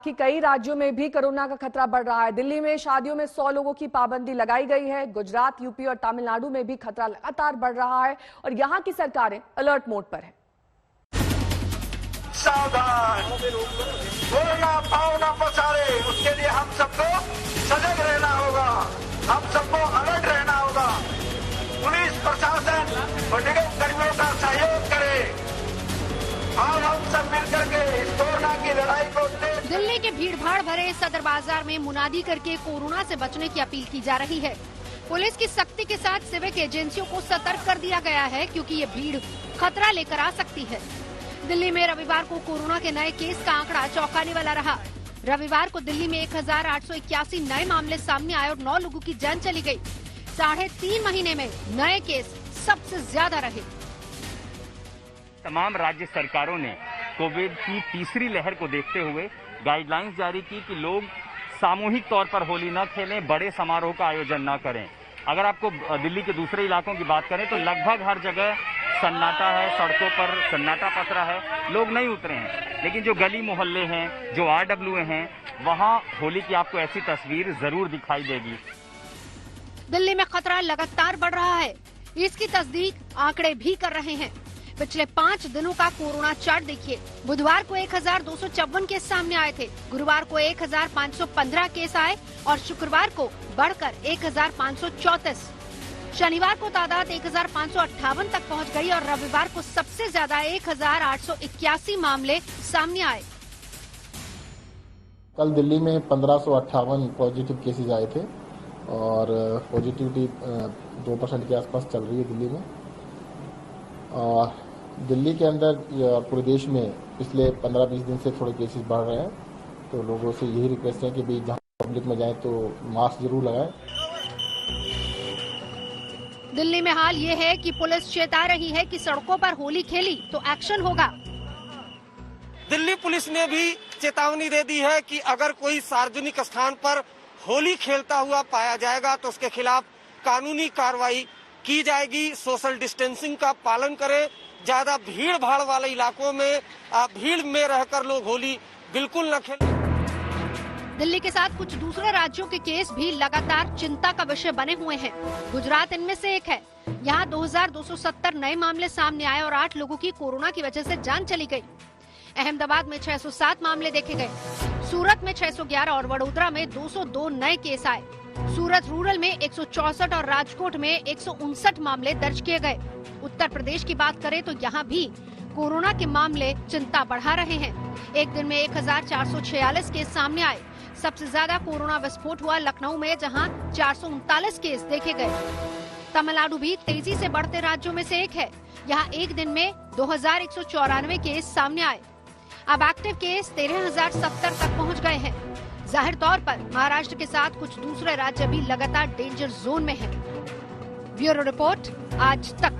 कि कई राज्यों में भी कोरोना का खतरा बढ़ रहा है। दिल्ली में शादियों में 100 लोगों की पाबंदी लगाई गई है। गुजरात, यूपी और तमिलनाडु में भी खतरा लगातार बढ़ रहा है और यहां की सरकारें अलर्ट मोड पर है। सावधान, कोरोना पाव न पसारे, उसके लिए हम सबको सजग रहना होगा, हम सबको अलर्ट रहना होगा। पुलिस प्रशासन और निगम कर्मियों का सहयोग करे और हम सब मिलकर के इस कोरोना की लड़ाई को दिल्ली के भीड़भाड़ भरे सदर बाजार में मुनादी करके कोरोना से बचने की अपील की जा रही है। पुलिस की सख्ती के साथ सिविक एजेंसियों को सतर्क कर दिया गया है क्योंकि ये भीड़ खतरा लेकर आ सकती है। दिल्ली में रविवार को कोरोना के नए केस का आंकड़ा चौंकाने वाला रहा। रविवार को दिल्ली में 1881 नए मामले सामने आए और 9 लोगों की जान चली गई। 3.5 महीने में नए केस सबसे ज्यादा रहे। तमाम राज्य सरकारों ने कोविड की तीसरी लहर को देखते हुए गाइडलाइंस जारी की कि लोग सामूहिक तौर पर होली न खेलें, बड़े समारोह का आयोजन न करें। अगर आपको दिल्ली के दूसरे इलाकों की बात करें तो लगभग हर जगह सन्नाटा है, सड़कों पर सन्नाटा पसरा है, लोग नहीं उतरे हैं। लेकिन जो गली मोहल्ले हैं, जो RWA हैं, वहां होली की आपको ऐसी तस्वीर जरूर दिखाई देगी। दिल्ली में खतरा लगातार बढ़ रहा है, इसकी तस्दीक आंकड़े भी कर रहे हैं। पिछले 5 दिनों का कोरोना चार्ट देखिए। बुधवार को 1254 केस सामने आए थे, गुरुवार को 1515 केस आए और शुक्रवार को बढ़कर 1534। शनिवार को तादाद 1558 तक पहुंच गई और रविवार को सबसे ज्यादा 1881 मामले सामने आए। कल दिल्ली में 1558 पॉजिटिव केसेज आए थे और पॉजिटिविटी 2% के आसपास चल रही है दिल्ली में। दिल्ली के अंदर पूरे देश में पिछले 15-20 दिन से थोड़े केसेस बढ़ रहे हैं, तो लोगों से यही रिक्वेस्ट है कि भाई जहाँ पब्लिक में जाएं तो मास्क जरूर लगाएं। दिल्ली में हाल ये है कि पुलिस चेता रही है कि सड़कों पर होली खेली तो एक्शन होगा। दिल्ली पुलिस ने भी चेतावनी दे दी है कि अगर कोई सार्वजनिक स्थान पर होली खेलता हुआ पाया जाएगा तो उसके खिलाफ कानूनी कार्रवाई की जाएगी। सोशल डिस्टेंसिंग का पालन करें, ज्यादा भीड़ भाड़ वाले इलाकों में भीड़ में रहकर लोग होली बिल्कुल न खेलें। दिल्ली के साथ कुछ दूसरे राज्यों के केस भी लगातार चिंता का विषय बने हुए हैं। गुजरात इनमें से एक है। यहाँ 2270 नए मामले सामने आए और 8 लोगों की कोरोना की वजह से जान चली गई। अहमदाबाद में 607 मामले देखे गए, सूरत में 611 और वडोदरा में 202 नए केस आए। सूरत रूरल में 164 और राजकोट में 159 मामले दर्ज किए गए। उत्तर प्रदेश की बात करें तो यहाँ भी कोरोना के मामले चिंता बढ़ा रहे हैं। एक दिन में 1446 केस सामने आए। सबसे ज्यादा कोरोना विस्फोट हुआ लखनऊ में, जहां 439 केस देखे गए। तमिलनाडु भी तेजी से बढ़ते राज्यों में से एक है। यहाँ एक दिन में 2194 केस सामने आए। अब एक्टिव केस 13,070 तक पहुँच गए हैं। जाहिर तौर पर महाराष्ट्र के साथ कुछ दूसरे राज्य भी लगातार डेंजर जोन में हैं। ब्यूरो रिपोर्ट, आज तक।